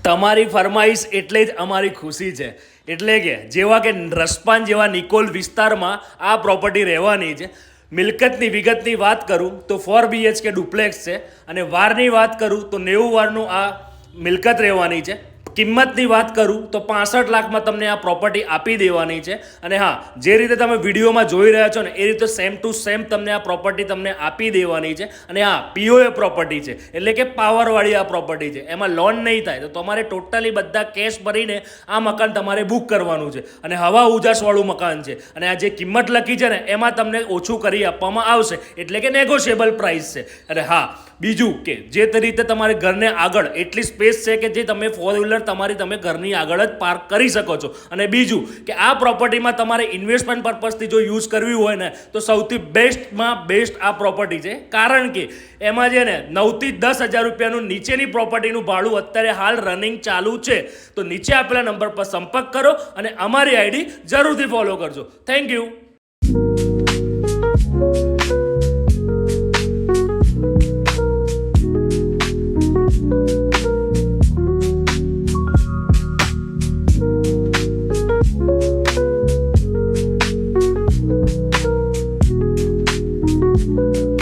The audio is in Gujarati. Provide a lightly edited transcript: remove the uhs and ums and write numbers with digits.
તમારી ફરમાઈશ એટલે જ અમારી ખુશી છે. એટલે કે જેવા કે રસપાન જેવા નિકોલ વિસ્તારમાં આ પ્રોપર્ટી રહેવાની છે. મિલકતની વિગતની વાત કરું તો 4 BHK ડુપ્લેક્સ છે અને વારની વાત કરું તો 90 વારનું આ મિલકત રહેવાની છે. કિંમતની વાત કરું તો 65 લાખમાં તમને આ પ્રોપર્ટી આપી દેવાની છે. અને હા, જે રીતે તમે વિડીયોમાં જોઈ રહ્યા છો ને એ રીતે સેમ ટુ સેમ તમને આ પ્રોપર્ટી તમને આપી દેવાની છે. અને હા, POA પ્રોપર્ટી છે એટલે કે પાવરવાળી આ પ્રોપર્ટી છે. એમાં લોન નહીં થાય તો તમારે ટોટલી બધા કેશ ભરીને આ મકાન તમારે બુક કરવાનું છે. અને હવા ઉજાસવાળું મકાન છે અને આ જે કિંમત લખી છે ને એમાં તમને ઓછું કરી આપવામાં આવશે એટલે કે નેગોશિયેબલ પ્રાઇસ છે. અને હા, બીજું કે જે રીતે તમારે ઘરને આગળ એટલી સ્પેસ છે કે જે તમે 4 વ્હીલર તમે ઘરની આગળ જ પાર્ક કરી શકો છો. અને બીજું કે આ પ્રોપર્ટીમાં તમારે ઇન્વેસ્ટમેન્ટ પર્પઝથી જો યુઝ કરવી હોય ને તો સૌથી બેસ્ટમાં બેસ્ટ આ પ્રોપર્ટી છે. કારણ કે એમાં છે ને 9 થી 10,000 રૂપિયાનું નીચેની પ્રોપર્ટીનું ભાડું અત્યારે હાલ રનિંગ ચાલુ છે. તો નીચે આપેલા નંબર પર સંપર્ક કરો અને અમારી આઈડી જરૂરથી ફોલો કરજો. Thank you. Thank you.